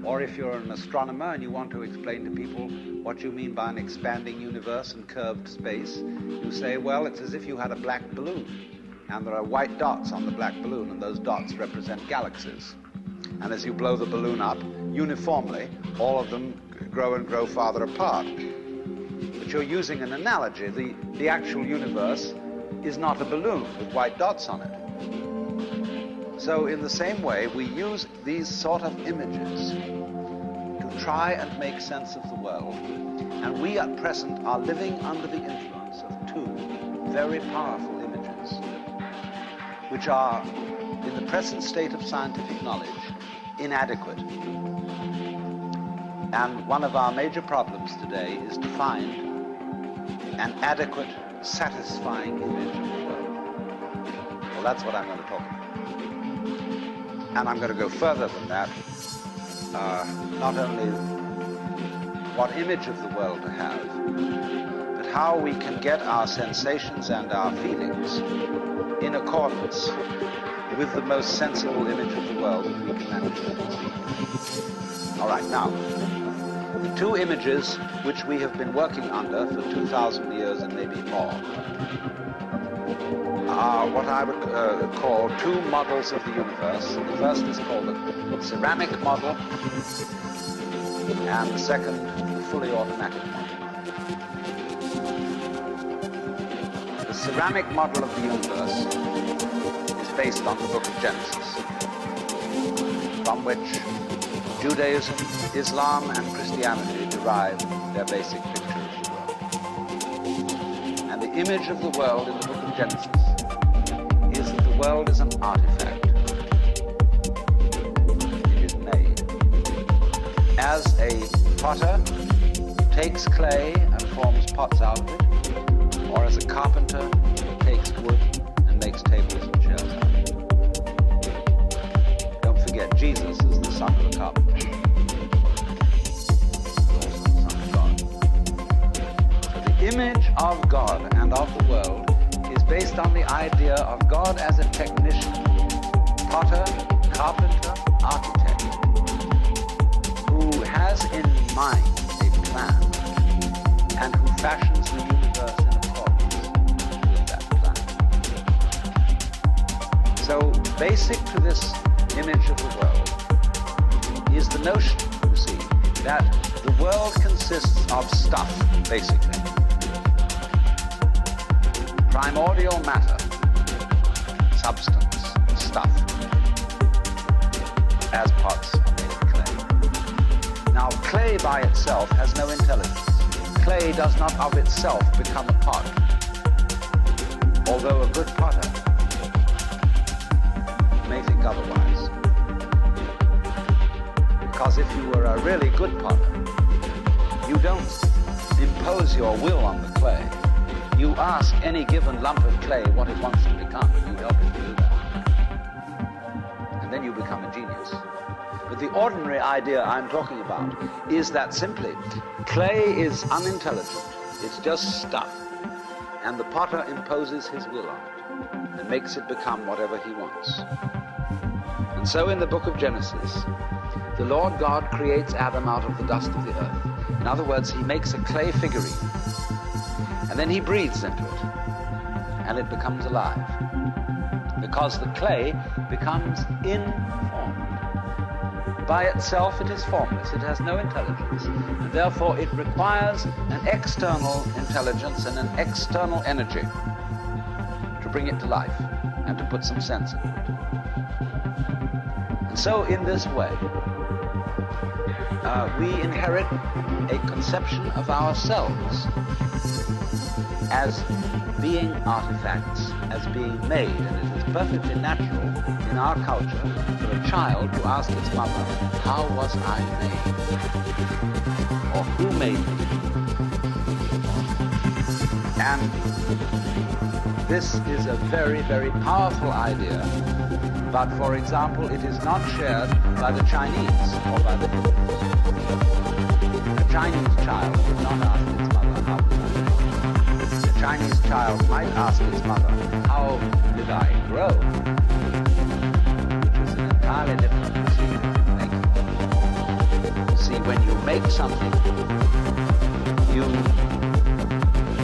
Or if you're an astronomer and you want to explain to people what you mean by an expanding universe and curved space, you say, well, it's as if you had a black balloon, and there are white dots on the black balloon, and those dots represent galaxies. And as you blow the balloon up, uniformly, all of them grow and grow farther apart. But you're using an analogy. The actual universe is not a balloon with white dots on it. So in the same way, we use these sort of images to try and make sense of the world. And we at present are living under the influence of two very powerful images, which are, in the present state of scientific knowledge, inadequate. And one of our major problems today is to find an adequate, satisfying image of the world. Well, that's what I'm going to talk about. And I'm going to go further than that. Not only what image of the world to have, but how we can get our sensations and our feelings in accordance with the most sensible image of the world that we can manage to conceive. All right, now, the two images which we have been working under for 2,000 years and maybe more are what I would call two models of the universe. The first is called the ceramic model, and the second, the fully automatic model. The ceramic model of the universe is based on the book of Genesis, from which Judaism, Islam, and Christianity derive their basic picture of the world. And the image of the world in the book of Genesis is that the world is an artifact. It is made. As a potter takes clay and forms pots out of it, or as a carpenter takes wood and makes tables and chairs out of it. Don't forget, Jesus is the son of a carpenter. Also the son of God. So the image of God and of the world is based on the idea of God as a technician, potter, carpenter, architect, who has in mind a plan and who fashions the universe in accordance with that plan. So basic to this image of the world is the notion, you see, that the world consists of stuff, basically. Primordial matter, substance, stuff, as pots are made of clay. Now, clay by itself has no intelligence. Clay does not of itself become a pot, although a good potter may think otherwise. Because if you were a really good potter, you don't impose your will on the clay. You ask any given lump of clay what it wants to become, and you help it to do that. And then you become a genius. But the ordinary idea I'm talking about is that simply clay is unintelligent. It's just stuff. And the potter imposes his will on it and makes it become whatever he wants. And so in the book of Genesis, the Lord God creates Adam out of the dust of the earth. In other words, he makes a clay figurine. And then he breathes into it, and it becomes alive. Because the clay becomes informed. By itself, it is formless. It has no intelligence. And therefore, it requires an external intelligence and an external energy to bring it to life and to put some sense into it. And so, in this way, we inherit a conception of ourselves as being artifacts, as being made, and it is perfectly natural in our culture for a child to ask its mother, how was I made? Or who made me? And this is a very, very powerful idea, but for example, it is not shared by the Chinese or by the Hindus. A Chinese child would not ask its mother, how was I made? The Chinese child might ask its mother, how did I grow? Which is an entirely different proceeding. Thank you. make something, you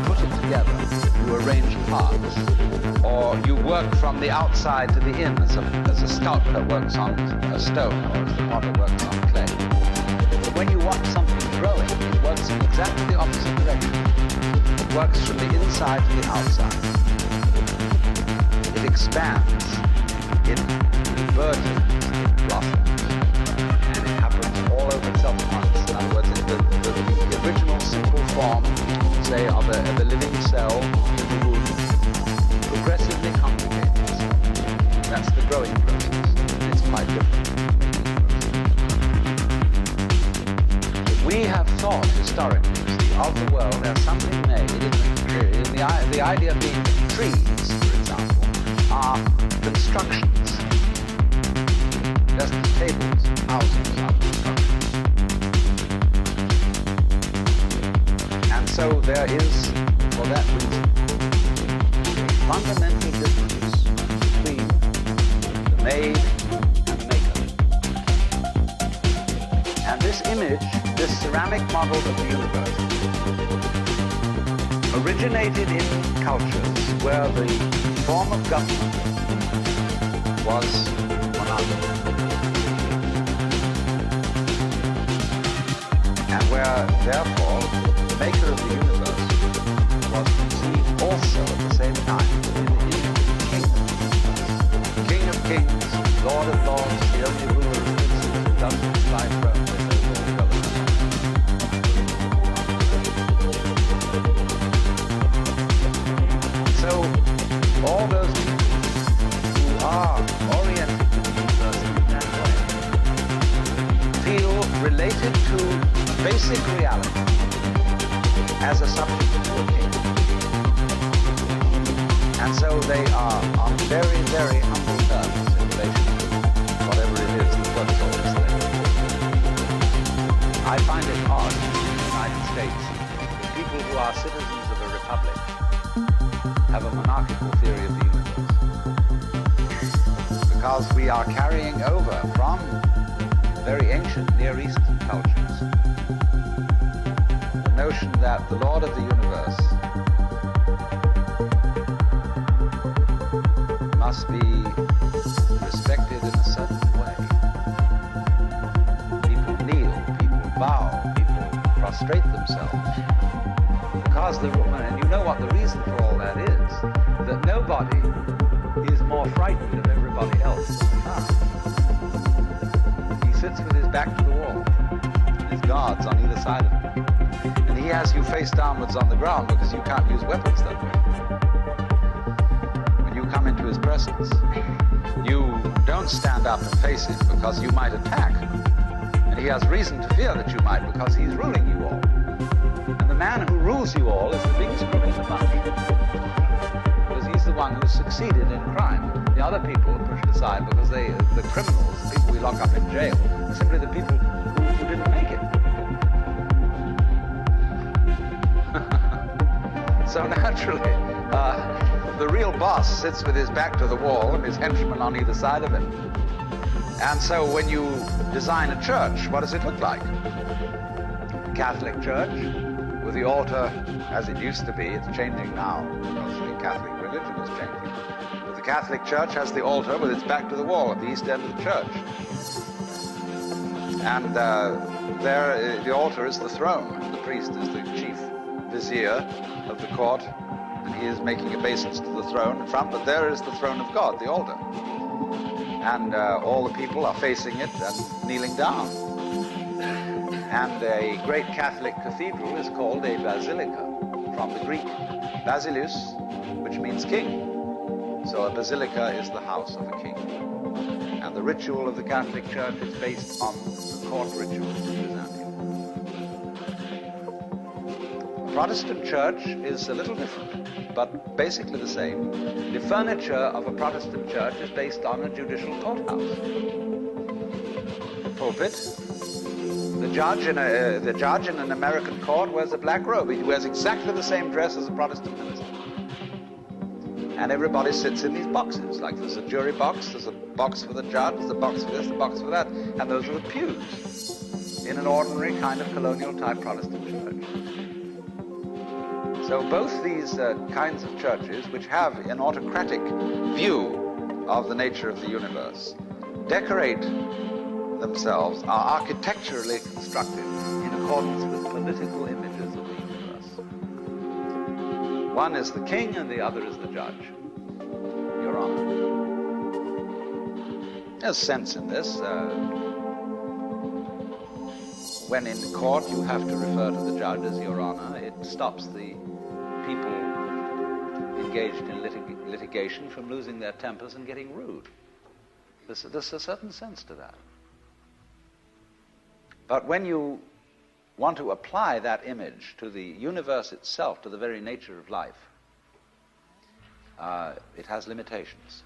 put it together, you arrange parts, or you work from the outside to the in as a sculptor works on a stone or as the potter works on clay. But when you watch something growing, it works in exactly the opposite direction. It works from the inside to the outside. It expands, it burgeons, it blossoms, and it happens all over itself at once. In other words, the original simple form, say, of a living cell in the womb, progressively complicates itself. That's the growing process. It's quite different from the making process. We have thought historically, of the world as something made in the idea being that trees, for example, are constructions. Just as tables, houses are constructions. And so there is, for that reason, a fundamental difference between the made and the maker. And this image, this ceramic model of the universe, originated in cultures where the form of government was monarchical, and where, therefore, the maker of the universe was conceived also at the same time in the king of kings, lord of lords, the only ruler of princes who doesn't fly thrones and knows all government. So, all those people who are oriented to the universe in that way feel related to basic reality as a subject to a king. And so they are on very, very humble terms in relation to whatever it is that works all this thing. I find it odd in the United States that people who are citizens of a republic have a monarchical theory of the universe. Because we are carrying over from very ancient Near Eastern cultures the notion that the Lord of the universe must be respected in a certain way. People kneel, people bow, people prostrate themselves. Because and you know what the reason for all that is, that nobody is more frightened of everybody else than the Pharaoh. He sits with his back to the wall, his guards on either side of him. And he has you face downwards on the ground because you can't use weapons that way. When you come into his presence, you don't stand up and face him because you might attack. And he has reason to fear that you might because he's ruling you all. And the man who rules you all is the biggest crook in the bunch. Because he's the one who's succeeded in crime. The other people are pushed aside because the criminals, the people we lock up in jail, are simply the people who didn't make it. So naturally, the real boss sits with his back to the wall and his henchmen on either side of him. And so when you design a church, what does it look like? A Catholic church with the altar as it used to be. It's changing now because the Catholic religion is changing. But the Catholic church has the altar with its back to the wall at the east end of the church. And there, the altar is the throne. The priest is the chief vizier of the court, and he is making obeisance to the throne in front, but there is the throne of God, the altar. And all the people are facing it and kneeling down. And a great Catholic cathedral is called a basilica, from the Greek basileus, which means king. So a basilica is the house of a king. And the ritual of the Catholic Church is based on the court rituals of Byzantium. The Protestant Church is a little different, but basically the same. The furniture of a Protestant church is based on a judicial courthouse. The pulpit. The judge in an American court wears a black robe. He wears exactly the same dress as a Protestant minister. And everybody sits in these boxes. Like there's a jury box, there's a box for the judge, there's a box for this, a box for that, and those are the pews. in an ordinary kind of colonial-type Protestant church. So both these kinds of churches, which have an autocratic view of the nature of the universe, decorate themselves, are architecturally constructed in accordance with political images of the universe. One is the king and the other is the judge, Your Honor. There's sense in this. When in court you have to refer to the judge as Your Honor, it stops the people engaged in litigation from losing their tempers and getting rude. There's a certain sense to that. But when you want to apply that image to the universe itself, to the very nature of life, it has limitations.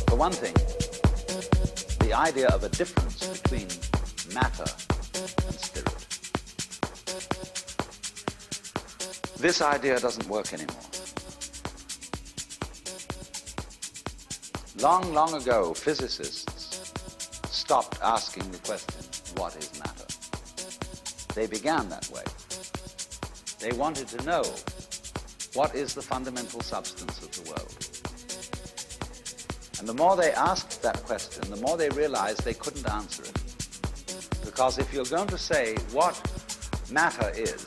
For one thing, the idea of a difference between matter and spirit. This idea doesn't work anymore. Long, long ago, physicists stopped asking the question, what is matter? They began that way. They wanted to know, what is the fundamental substance of the world? And the more they asked that question, the more they realized they couldn't answer it. Because if you're going to say what matter is,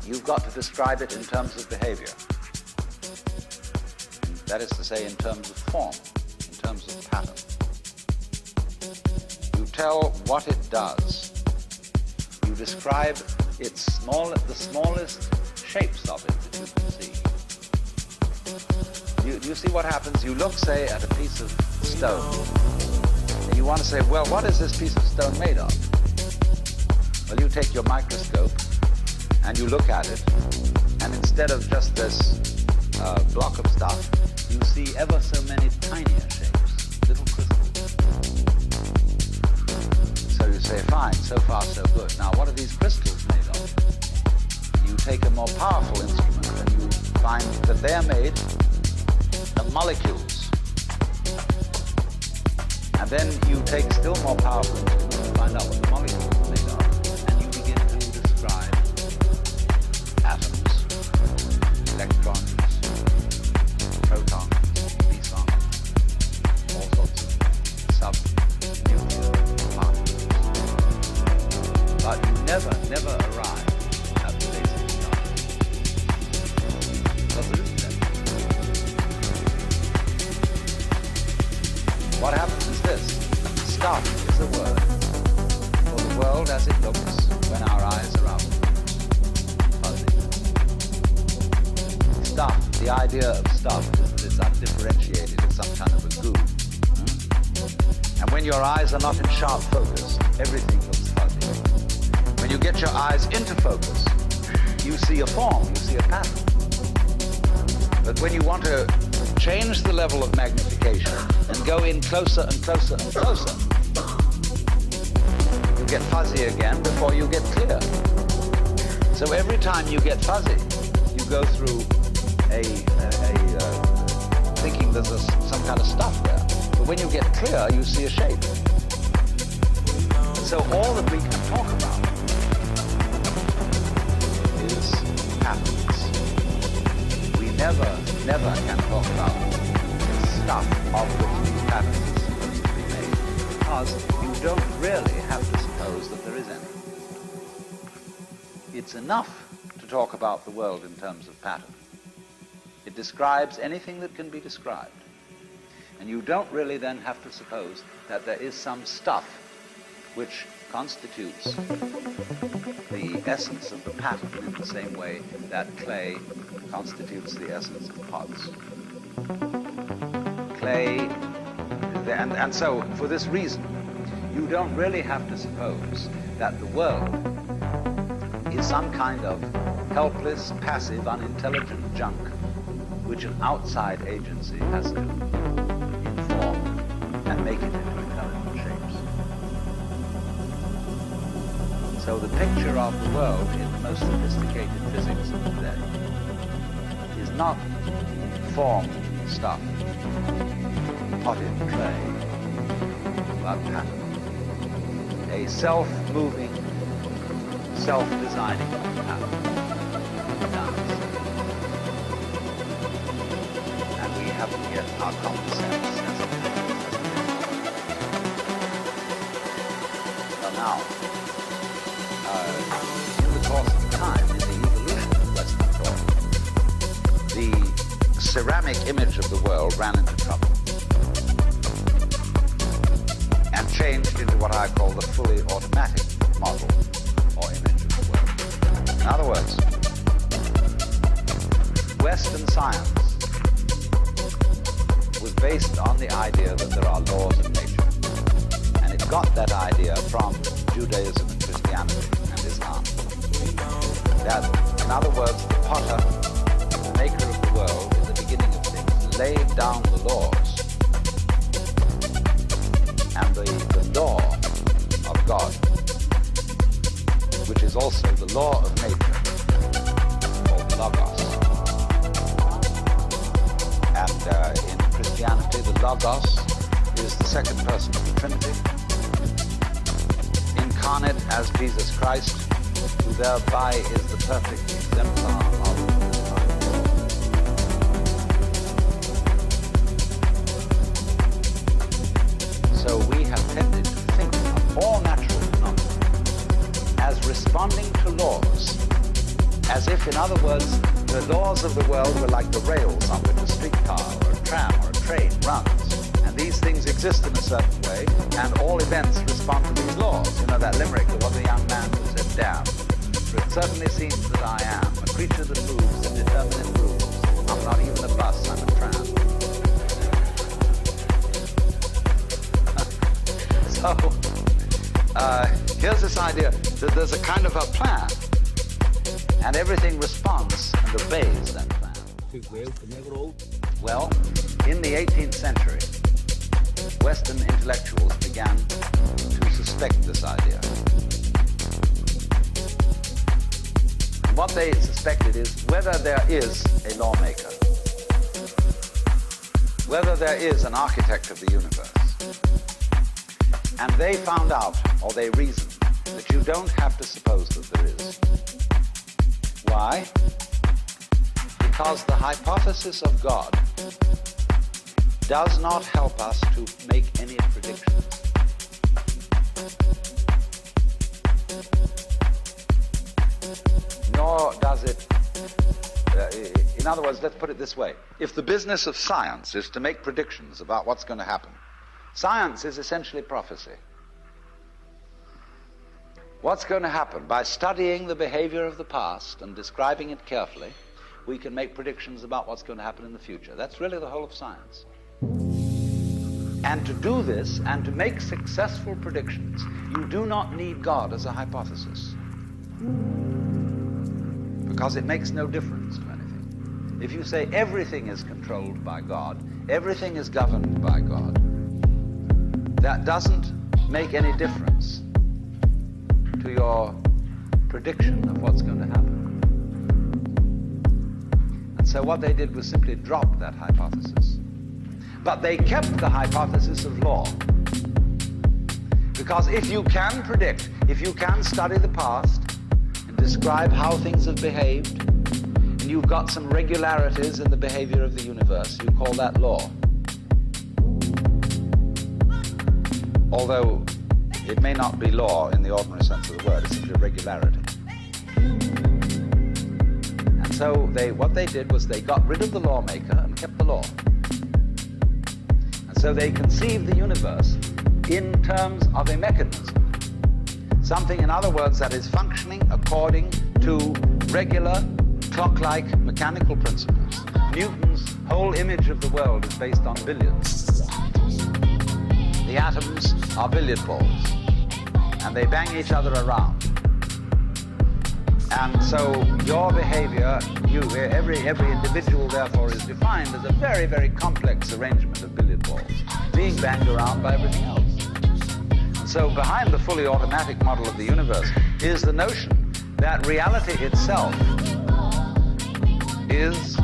you've got to describe it in terms of behavior. That is to say, in terms of form, in terms of pattern. You tell what it does. You describe the smallest shapes of it that you can see. You see what happens? You look, say, at a piece of stone, and you want to say, well, what is this piece of stone made of? Well, you take your microscope, and you look at it, and instead of just this block of stuff, you see ever so many tinier shapes, little crystals. So you say, fine, so far so good. Now, what are these crystals made of? You take a more powerful instrument, and you find that they are made of molecules. And then you take still more powerful instruments to find out what the molecules are made of, and you begin to describe atoms, electrons, protons, mesons, all sorts of sub-nuclear particles. But you never arrive at the basic stuff. Because there isn't that. What happens is this. Stuff is a word for the world as it looks when our eyes are out. Fuzzy. Stuff, the idea of stuff is that it's undifferentiated, it's some kind of a goo. And when your eyes are not in sharp focus, everything looks fuzzy. When you get your eyes into focus, you see a form, you see a pattern. But when you want to change the level of magnification and go in closer and closer and closer, you get fuzzy again before you get clear. So every time you get fuzzy, you go through thinking there's some kind of stuff there. But when you get clear, you see a shape. So all that we can talk about is patterns. We never can talk about the stuff of which these patterns are supposed to be made, because you don't really have to suppose that there is any. It's enough to talk about the world in terms of pattern. It describes anything that can be described. And you don't really then have to suppose that there is some stuff which constitutes the essence of the pattern in the same way that clay constitutes the essence of pots. Clay, and so for this reason, you don't really have to suppose that the world is some kind of helpless, passive, unintelligent junk which an outside agency has to inform and make it into intelligent shapes. So the picture of the world in the most sophisticated physics of today is not form stuff, potted clay, but pattern. a self-moving, self-designing pattern. Dance. And we haven't yet our common sense as a well, now, in the course of time, in the evolution of Western thought, the ceramic image of the world ran into trouble and changed into what I call the fully automatic model or image of the world. In other words, Western science was based on the idea that there are laws of nature. And it got that idea from Judaism and Christianity and Islam. That, in other words, the potter, the maker of the world, in the beginning of things, laid down the laws. And the law of God, which is also the law of nature, called Logos. And in Christianity, the Logos is the second person of the Trinity, incarnate as Jesus Christ, who thereby is the perfect exemplar of the divine law. So we have tended to think of all natural phenomena as responding to laws, as if, in other words, the laws of the world were like the rails on which a streetcar or a tram or a train runs. And these things exist in a certain way, and all events respond to these laws. You know that limerick, there was a young man who said, "Damn, for it certainly seems that I am a creature that moves in determinate rules. I'm not even a bus, I'm a tram." So, here's this idea that there's a kind of a plan, and everything responds and obeys that plan. Well, in the 18th century, Western intellectuals began to suspect this idea. And what they suspected is whether there is a lawmaker, whether there is an architect of the universe. And they found out, or they reasoned, that you don't have to suppose that there is. Why? Because the hypothesis of God does not help us to make any predictions. Nor does it, in other words, let's put it this way. If the business of science is to make predictions about what's going to happen, science is essentially prophecy. What's going to happen? By studying the behavior of the past and describing it carefully, we can make predictions about what's going to happen in the future. That's really the whole of science. And to do this, and to make successful predictions, you do not need God as a hypothesis. Because it makes no difference to anything. If you say everything is controlled by God, everything is governed by God, that doesn't make any difference to your prediction of what's going to happen. And so what they did was simply drop that hypothesis. But they kept the hypothesis of law. Because if you can predict, if you can study the past and describe how things have behaved, and you've got some regularities in the behavior of the universe, you call that law. Although it may not be law in the ordinary sense of the word, it's simply regularity. And so what they did was they got rid of the lawmaker and kept the law. And so they conceived the universe in terms of a mechanism. Something, in other words, that is functioning according to regular, clock-like mechanical principles. Newton's whole image of the world is based on billiards. The atoms are billiard balls, and they bang each other around. And so your behavior, every individual therefore is defined as a very, very complex arrangement of billiard balls being banged around by everything else. And so behind the fully automatic model of the universe is the notion that reality itself is,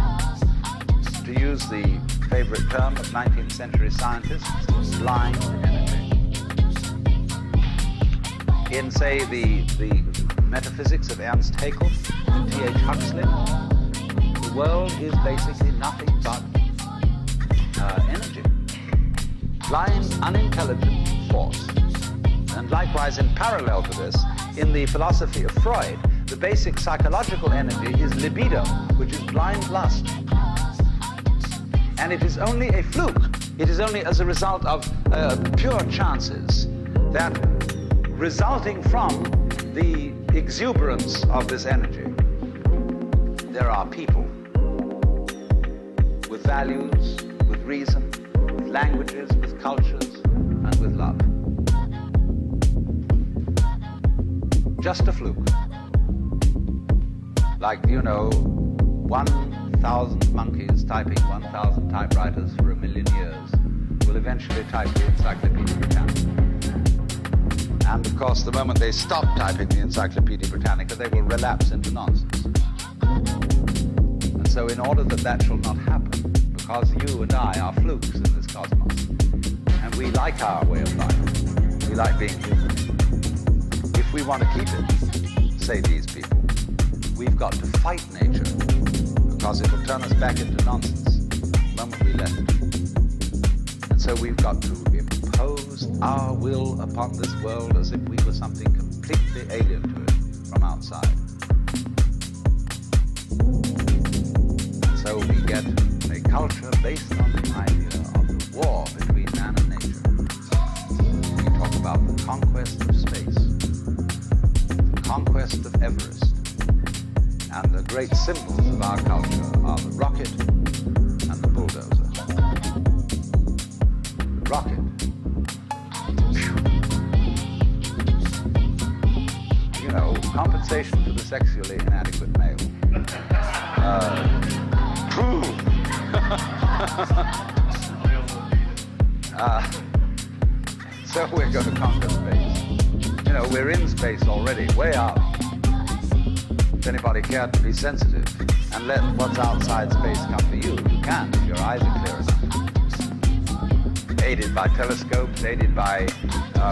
to use the favorite term of 19th century scientists, blind energy. in, say, the metaphysics of Ernst Haeckel and T.H. Huxley, the world is basically nothing but energy. Blind, unintelligent force. And likewise, in parallel to this, in the philosophy of Freud, the basic psychological energy is libido, which is blind lust. And it is only a fluke. It is only as a result of pure chances that, resulting from the exuberance of this energy, there are people with values, with reason, with languages, with cultures, and with love. Just a fluke. Like, 1,000 monkeys typing 1,000 typewriters for 1,000,000 years will eventually type the Encyclopedia Britannica. And of course, the moment they stop typing the Encyclopedia Britannica, they will relapse into nonsense. And so in order that that shall not happen, because you and I are flukes in this cosmos, and we like our way of life, we like being human, if we want to keep it, say these people, we've got to fight nature, because it will turn us back into nonsense the moment we let it. And so we've got to impose our will upon this world as if we were something completely alien to it from outside. And so we get a culture based on the idea of the war between man and nature. We talk about the conquest of space, the conquest of Everest, and the great symbols of our culture are the rocket and the bulldozer. Rocket. Compensation for the sexually inadequate male. So we're going to conquer space. We're in space already, way out. If anybody cared to be sensitive and let what's outside space come for you, you can if your eyes are clear enough. Aided by telescopes, aided by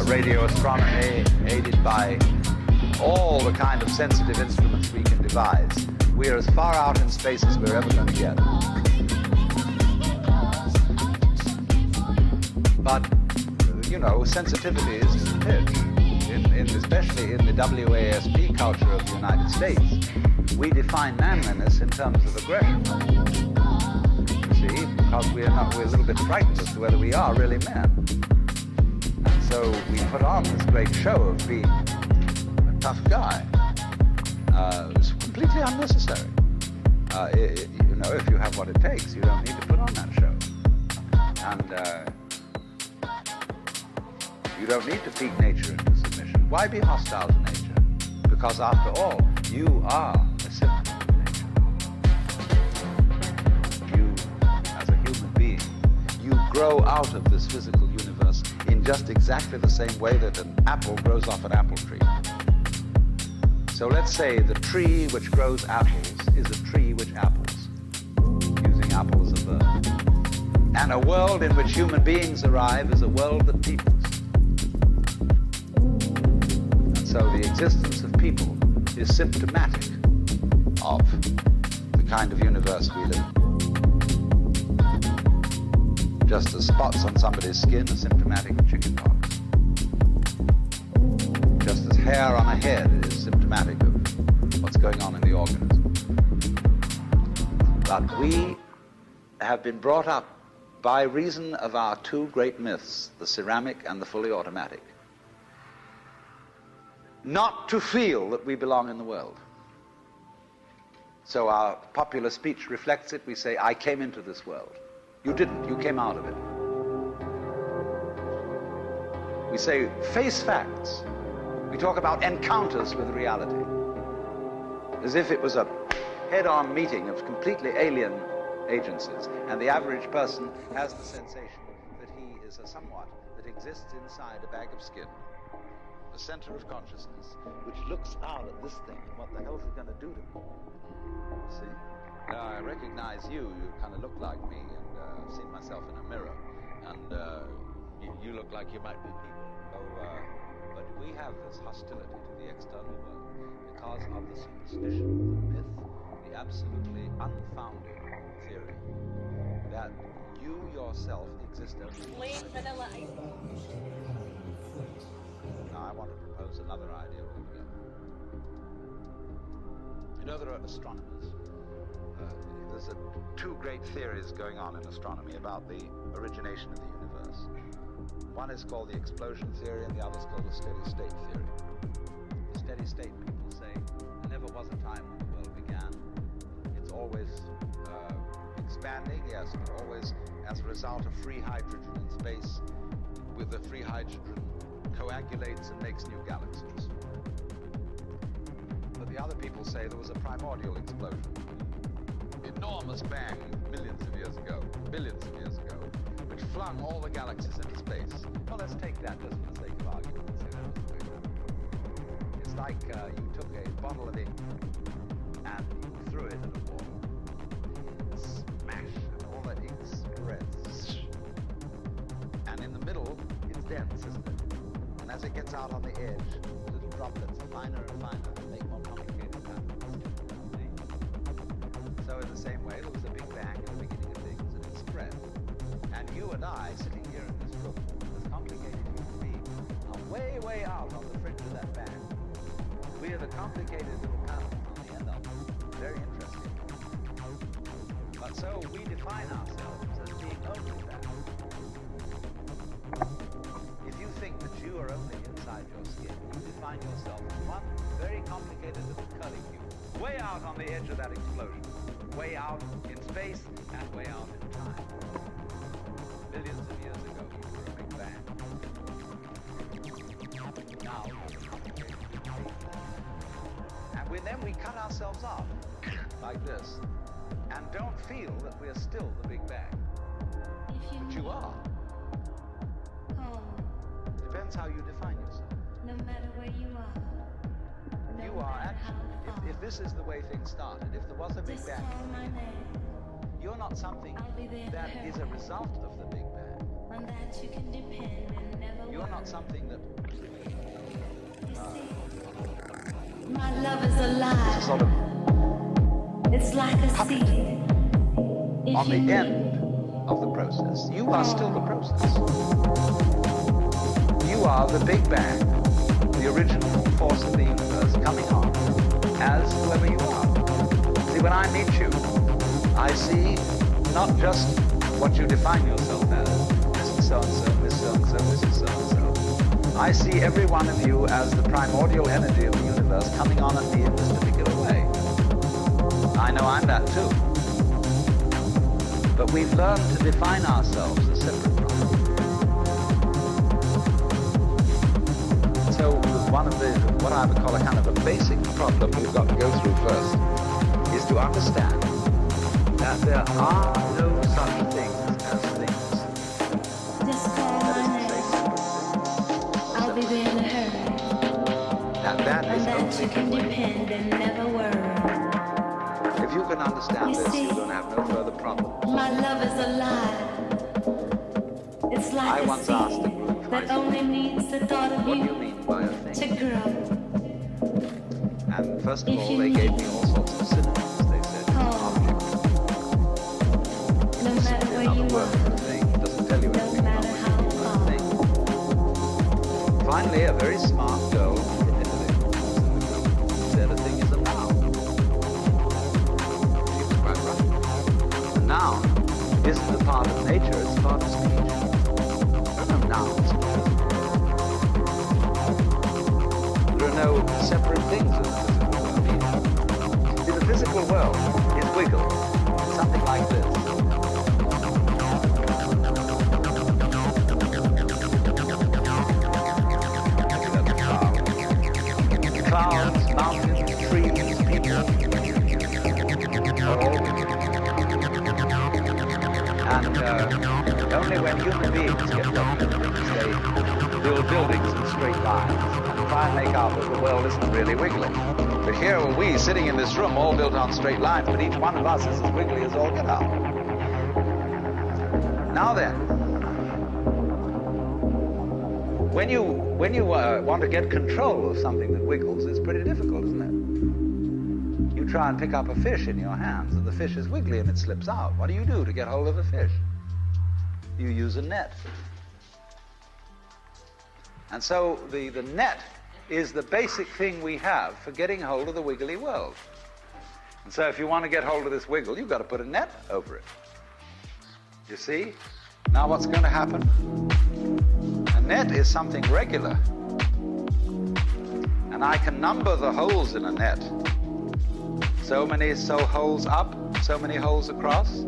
radio astronomy, aided by all the kind of sensitive instruments we can devise. We're as far out in space as we're ever going to get. But, sensitivity is just a pitch. Especially in the WASP culture of the United States, we define manliness in terms of aggression. See, because we're a little bit frightened as to whether we are really men. And so we put on this great show of being a tough guy. It's completely unnecessary. If you have what it takes, you don't need to put on that show. And you don't need to beat nature into submission. Why be hostile to nature? Because after all, you are a symptom of nature. You, as a human being, you grow out of this physical universe in just exactly the same way that an apple grows off an apple tree. So let's say the tree which grows apples is a tree which apples, using apple as a verb. And a world in which human beings arrive is a world that peoples. So the existence of people is symptomatic of the kind of universe we live in. Just as spots on somebody's skin are symptomatic of chickenpox. Just as hair on a head is symptomatic of what's going on in the organism. But we have been brought up by reason of our two great myths, the ceramic and the fully automatic, not to feel that we belong in the world. So our popular speech reflects it. We say, I came into this world. You didn't, you came out of it. We say, face facts. We talk about encounters with reality, as if it was a head-on meeting of completely alien agencies, and the average person has the sensation that he is a somewhat that exists inside a bag of skin, the center of consciousness, which looks out at this thing, and what the hell is it going to do to me? See? Now, I recognize you kind of look like me, and I've seen myself in a mirror, and you look like you might be people. So, but we have this hostility to the external world because of the superstition, the myth, the absolutely unfounded theory that you yourself exist only. Plain vanilla ice. Now I want to propose another idea altogether. You know, there are astronomers. There's two great theories going on in astronomy about the origination of the universe. One is called the explosion theory and the other is called the steady state theory. The steady state people say there never was a time when the world began. It's always expanding, yes, but always as a result of free hydrogen in space. With the free hydrogen coagulates and makes new galaxies. But the other people say there was a primordial explosion. Enormous bang millions of years ago, billions of years ago, which flung all the galaxies into space. Well, let's take that just for the sake of argument and say that was the thing. It's like you took a bottle of ink and you threw it at a wall. Smash, and all that ink spreads. And in the middle, it's dense, isn't it? And as it gets out on the edge, little droplets are finer and finer and make more complicated patterns. So in the same way, there was a big bang at the beginning of things, and it spread. And you and I, sitting here in this room, as complicated human beings, are way, way out on the fringe of that bang. We are the complicated little patterns on the end of it. Very interesting. But so we define ourselves as being only that. If you think that you are only inside your skin, you define yourself as one very complicated little curly cube, way out on the edge of that explosion. Way out in space and way out in time. Billions of years ago, you were a big bang. Now, and then we cut ourselves off, like this, and don't feel that we're still the big bang. But you are. Depends how you define yourself. No matter where you are. You are actually, if this is the way things started, if there was a big bang, you're not something that is a result of the big bang. On that you can depend and never You're not something that... my love is alive. sort of It's like a seed. on the end of the process. You are still the process. You are the big bang, the original force of the universe coming on as whoever you are. See, when I meet you, I see not just what you define yourself as, Mr. So-and-so, Miss So-and-so, Mrs. So-and-so. I see every one of you as the primordial energy of the universe coming on at me in this particular way. I know I'm that too. But we've learned to define ourselves as separate from it. So one of the, what I would call a kind of a basic problem we've got to go through first is to understand that there are no such things as things. Just call my name. I'll be there in a hurry. That On is that only you can the way. depend and never worry. If you can understand You this, see, you don't have no further problems. My love is alive. It's I like a once asked a group seed of that my only needs the thought of what do you you mean by a to thing? grow. And first of If all, you they gave me need- all sorts of synonyms. They said, object. No matter where Another you word for are, a thing. It doesn't tell you no anything about matter what you how mean by a thing. Finally, a very smart girl from Italy said a thing is a noun. She was quite right. A noun isn't a part of nature, it's a part of speech. There are no nouns in the physical world. There are no separate things in the physical world either. See, the physical world is wiggle. It's something like this. Clouds, mountains, trees, people, are all wiggle. And only when human beings get lucky, they build buildings in straight lines and try and make out that the world isn't really wiggling. But here are we sitting in this room all built on straight lines, but each one of us is as wiggly as all get out. Now then, When you want to get control of something that wiggles, it's pretty difficult, isn't it? You try and pick up a fish in your hands, and the fish is wiggly and it slips out. What do you do to get hold of the fish? You use a net. And so the net is the basic thing we have for getting hold of the wiggly world. And so if you want to get hold of this wiggle, you've got to put a net over it. You see? Now what's going to happen? A net is something regular. And I can number the holes in a net. So many holes up, so many holes across.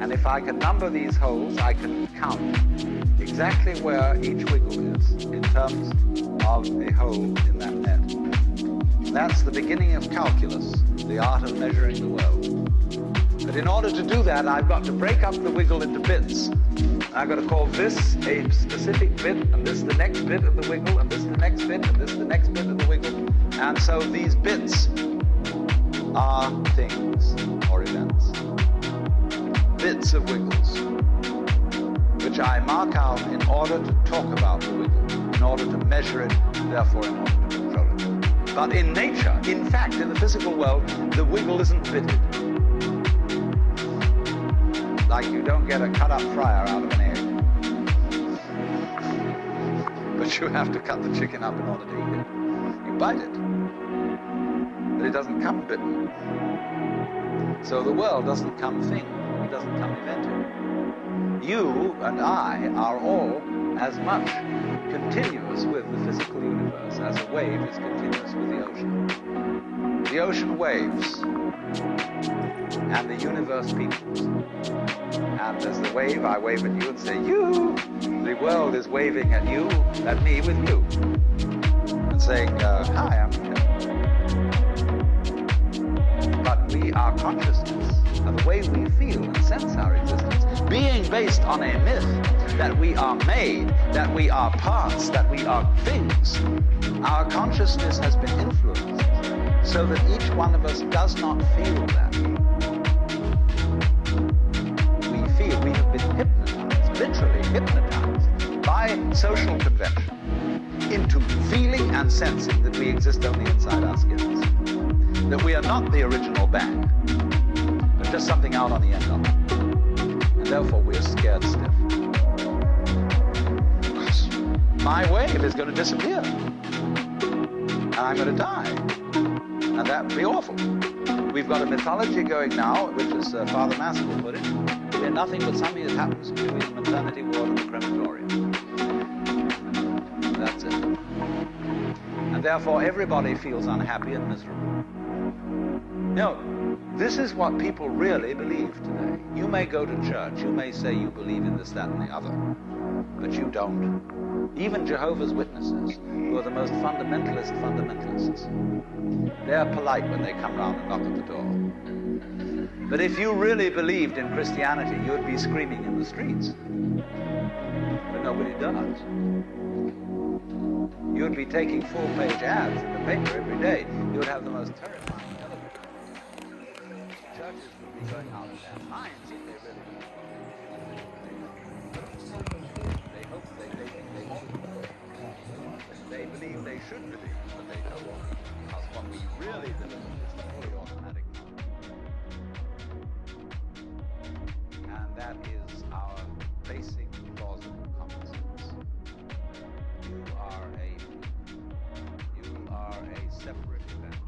And if I can number these holes, I can count exactly where each wiggle is in terms of a hole in that net. And that's the beginning of calculus, the art of measuring the world. But in order to do that, I've got to break up the wiggle into bits. I've got to call this a specific bit, and this the next bit of the wiggle, and this the next bit, and this the next bit of the wiggle. And so these bits are things or events. Bits of wiggles, which I mark out in order to talk about the wiggle, in order to measure it, therefore in order to control it. But in nature, in fact, in the physical world, the wiggle isn't bitted. Like you don't get a cut-up fryer out of an egg. But you have to cut the chicken up in order to eat it. You bite it. But it doesn't come bitten. So the world doesn't come thing. It doesn't come invented. You and I are all as much continuous with the physical universe as a wave is continuous with the ocean. The ocean waves, and the universe peoples. And as the wave, I wave at you and say, you! The world is waving at you, at me with you. And saying, hi, I'm here. But we are consciousness, and the way we feel and sense our existence, being based on a myth that we are made, that we are parts, that we are things, our consciousness has been influenced so that each one of us does not feel that. We have been hypnotized, literally hypnotized, by social convention into feeling and sensing that we exist only inside our skins. That we are not the original bang, but just something out on the end of it. And therefore we're scared stiff. Because my wave is going to disappear. And I'm going to die. And that would be awful. We've got a mythology going now, which is Father Maskell put it, we're nothing but something that happens between the maternity ward and the crematorium. That's it. And therefore everybody feels unhappy and miserable. No, this is what people really believe today. You may go to church, you may say you believe in this, that, and the other, but you don't. Even Jehovah's Witnesses, who are the most fundamentalists, they're polite when they come round and knock at the door. But if you really believed in Christianity, you'd be screaming in the streets. But nobody does. You'd be taking full-page ads in the paper every day. You'd have the most terrifying television. Churches would be going out of their minds if they really they hope they think they ought to. They believe they should believe, but they don't. Because what we really believe is the fully automatic mind. And that is our basic plausible common sense. You are a separate event.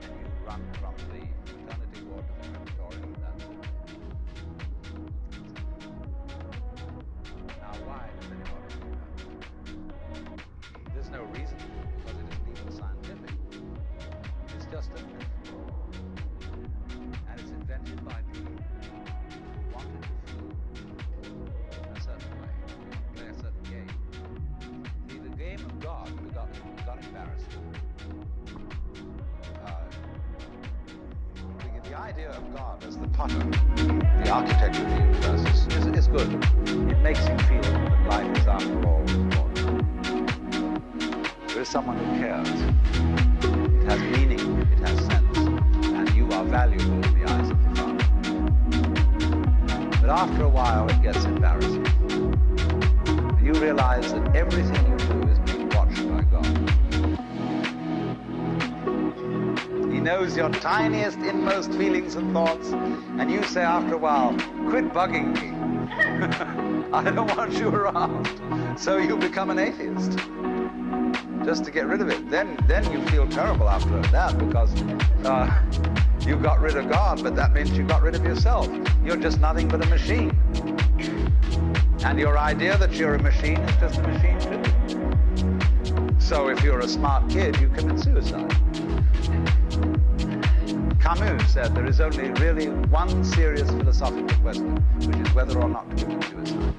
And you run from the maternity ward to the crematorium, that's it. Now why does anybody do that? There's no reason, because it isn't even scientific. It's just a myth. And it's invented by people who wanted to feel in a certain way, play a certain game. See, the game of God got embarrassed. The idea of God as the potter, the architect of the universe, is good. It makes you feel that life is, after all, important. There is someone who cares. It has meaning, it has sense, and you are valuable in the eyes of the Father. But after a while, it gets embarrassing. realize that everything you do is being watched by God. He knows your tiniest, inmost feelings and thoughts, and you say after a while, quit bugging me. I don't want you around. So you become an atheist, just to get rid of it. Then you feel terrible after that, because you got rid of God, but that means you got rid of yourself. You're just nothing but a machine. And your idea that you're a machine is just a machine too. So if you're a smart kid, you commit suicide. Camus said there is only really one serious philosophical question, which is whether or not to commit suicide.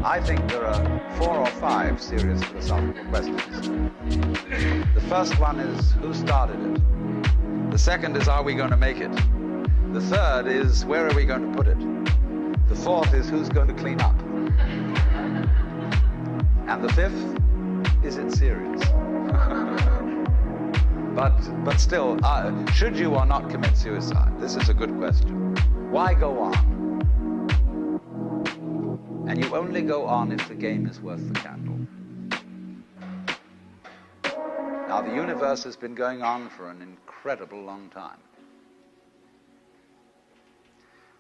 I think there are 4 or 5 serious philosophical questions. The first one is, who started it? The second is, are we going to make it? The third is, where are we going to put it? The fourth is, who's going to clean up? And the fifth, is it serious? But still, should you or not commit suicide? This is a good question. Why go on? And you only go on if the game is worth the candle. Now, the universe has been going on for an incredible long time.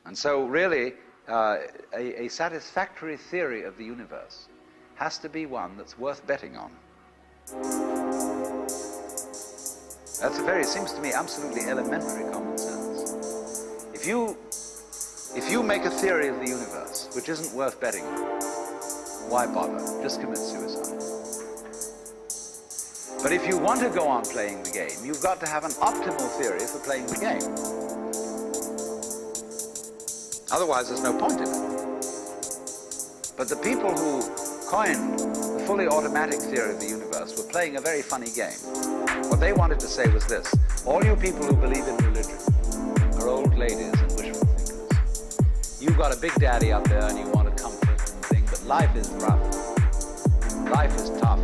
And so, really, a satisfactory theory of the universe has to be one that's worth betting on. That's seems to me, absolutely elementary common sense. If you make a theory of the universe which isn't worth betting on, why bother? Just commit suicide. But if you want to go on playing the game, you've got to have an optimal theory for playing the game. Otherwise, there's no point in it. But the people who coined the fully automatic theory of the universe were playing a very funny game. What they wanted to say was this: all you people who believe in religion are old ladies and wishful thinkers. You've got a big daddy up there and you want a comfort and thing, but life is rough. Life is tough.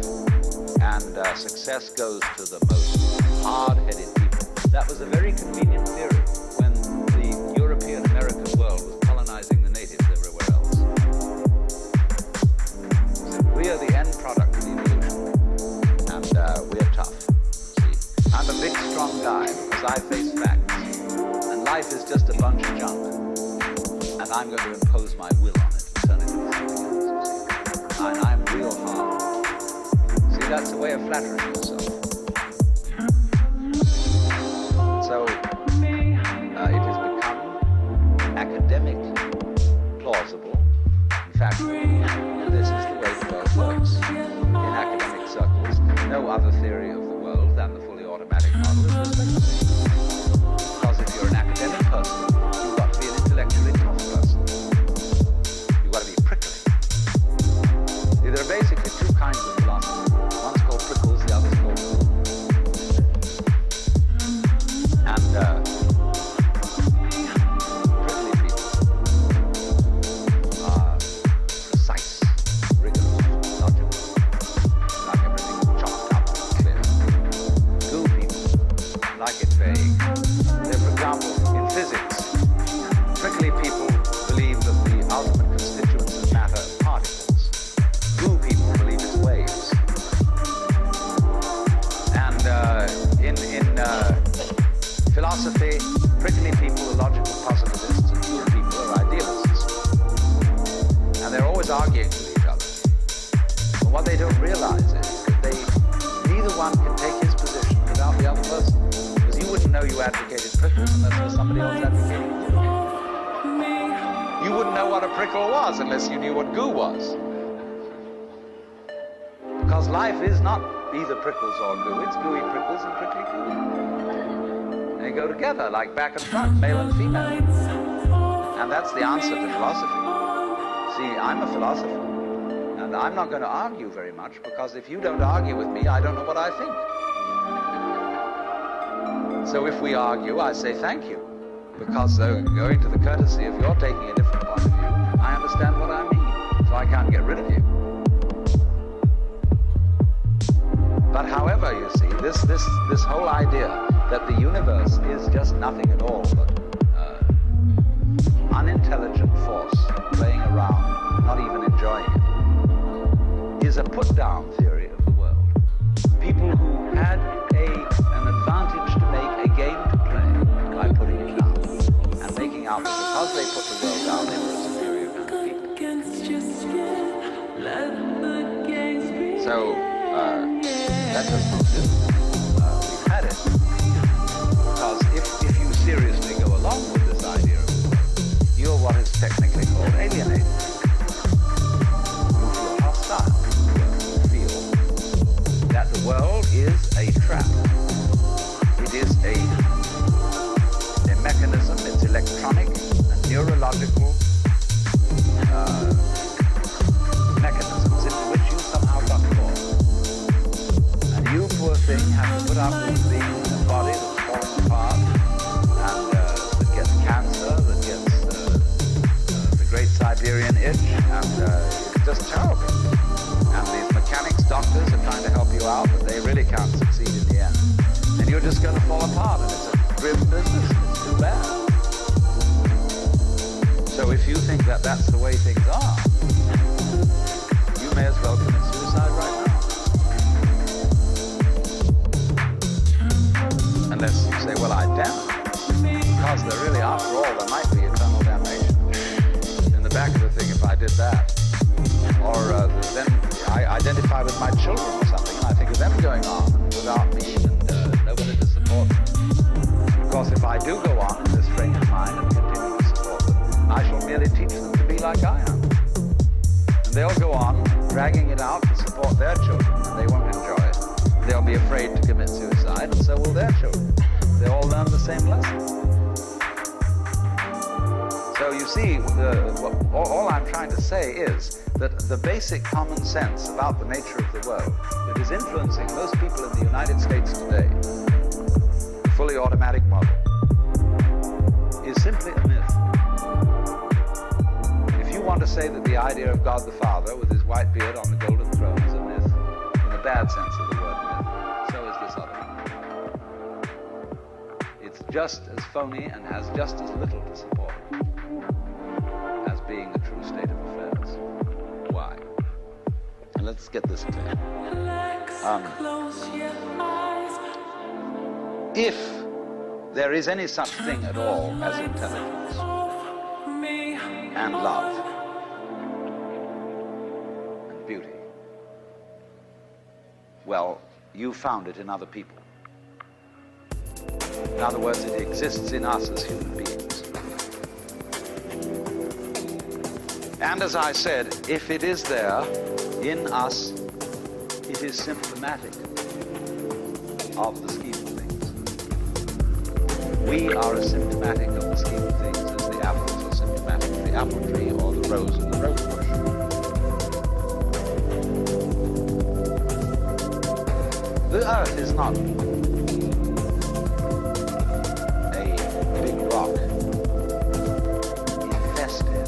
And success goes to the most hard-headed people. That was a very convenient theory when the European-American world was colonizing the natives everywhere else. So we are the end product of evolution, and we're tough. See, I'm a big, strong guy because I face facts, and life is just a bunch of junk, and I'm going to impose my will on it and turn it into something else. And I'm real hard. That's a way of flattering yourself. So it has become academically plausible. In fact, this is the way the world works. In academic circles, no other theory of the world than the fully automatic model is respected. Because if you're an academic person, you've got to be an intellectually tough person. You've got to be prickly. There are basically 2 kinds of philosophy. One's called prickles, the other's called cool. And prickly people are precise, rigorous, logical, like everything chopped up and clear. Cool people like it vague. For example, in physics, prickly people believe that the ultimate constituents of matter are particles. Cool people believe it's waves. In philosophy, prickly people are logical positivists and cool people are idealists. And they're always arguing with each other. But what they don't realize is that neither one can take his position without the other person. Because you wouldn't know you advocated prickles unless there was somebody else advocating goo. You wouldn't know what a prickle was unless you knew what goo was. Because life is not either prickles or goo, it's gooey prickles and prickly goo. They go together like back and front, male and female. And that's the answer to philosophy. See, I'm a philosopher, and I'm not going to argue very much, because if you don't argue with me, I don't know what I think. So if we argue, I say thank you, because going to the courtesy of your taking a different point of view, I understand what I mean, so I can't get rid of you. But however, you see, this whole idea that the universe is just nothing at all but unintelligent force playing around, not even enjoying it, is a put-down theory of the world. People who had an advantage to make, a game to play by putting it down, and making out that because they put the world down, they were a superior group of people. So, that does not do. We've had it. Because if you seriously go along with this idea of the world, you're what is technically called alienated. You feel hostile. You feel that the world is a trap. It is a mechanism, it's electronic and neurological mechanisms into which you somehow got caught. And you, poor thing, have to put up with being in a body that's falling apart and that gets cancer, that gets the great Siberian itch, and it's just terrible. And these mechanics, doctors are trying to help you out, but they really can't succeed in the end. And you're just going to fall apart, and it's a grim business, and it's too bad. So if you think that that's the way things are, you may as well commit suicide right now. Unless you say, well, I damn it. Because there really, after all, there might be eternal damnation. In the back of the thing, if I did that. Or then I identify with my children or something, and I think of them going on without me and nobody to support them. Of course, if I do go on in this frame of mind and continue to support them, I shall merely teach them to be like I am. And they'll go on dragging it out to support their children, and they won't enjoy it. They'll be afraid to commit suicide, and so will their children. They all learn the same lesson. So you see, all I'm trying to say is that the basic common sense about the nature of the world that is influencing most people in the United States today, the fully automatic model, is simply a myth. If you want to say that the idea of God the Father with his white beard on the golden throne is a myth, in the bad sense of the word myth, so is this other one. It's just as phony and has just as little to support as being the true state of affairs. Why? And let's get this clear. If there is any such thing at all as intelligence and love and beauty, well, you found it in other people. In other words, it exists in us as human beings. And as I said, if it is there in us, it is symptomatic of the scheme of things. We are as symptomatic of the scheme of things as the apples are symptomatic of the apple tree or the rose of the rose bush. The earth is not a big rock infested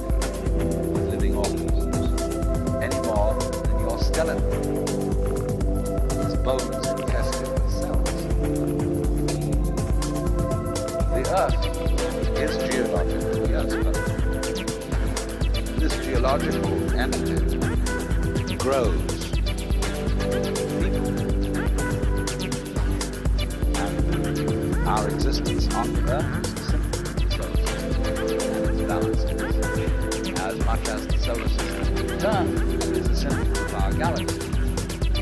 with living organisms any more than your skeleton is bones infested with cells. The earth is geological, yes, but this geological entity grows people. Our existence on the earth is a symptom of the solar system and its balances, as much as the solar system in turn is a symptom of our galaxy.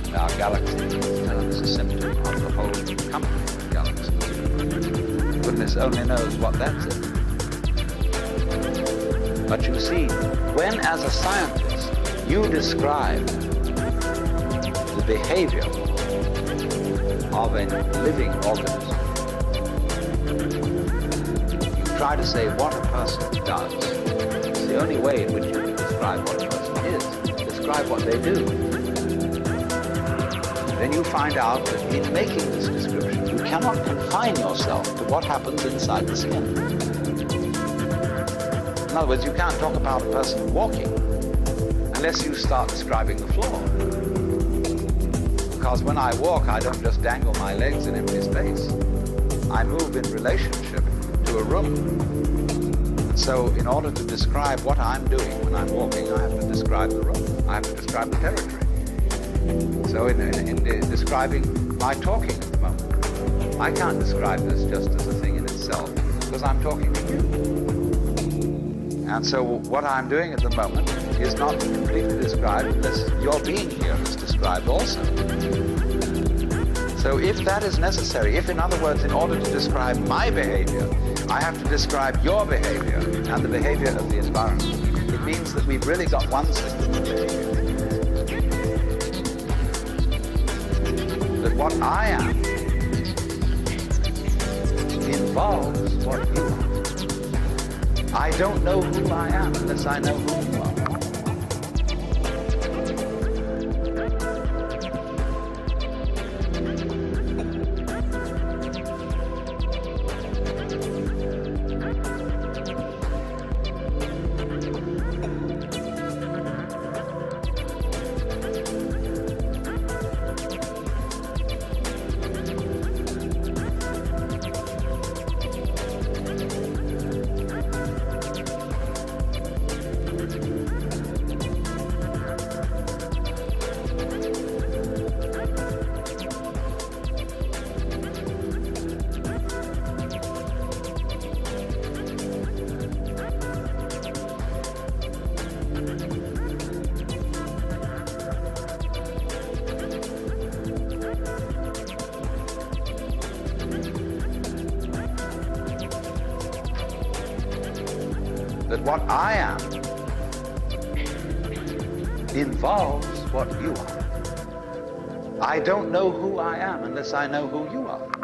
And our galaxy in turn is a symptom of the whole company of galaxies. Goodness only knows what that's in. But you see, when as a scientist you describe the behavior of a living organism, try to say what a person does. It's the only way in which you can describe what a person is. Describe what they do. Then you find out that in making this description, you cannot confine yourself to what happens inside the skin. In other words, you can't talk about a person walking unless you start describing the floor. Because when I walk, I don't just dangle my legs in empty space. I move in relationship to a room. And so in order to describe what I'm doing when I'm walking, I have to describe the room. I have to describe the territory. So in describing my talking at the moment, I can't describe this just as a thing in itself, because I'm talking to you. And so what I'm doing at the moment is not completely described unless your being here is described also. So if that is necessary, if in other words, in order to describe my behavior, I have to describe your behavior and the behavior of the environment, it means that we've really got one system of behavior. That what I am involves what you are. I don't know who I am unless I know who you are. That what I am involves what you are. I don't know who I am unless I know who you are.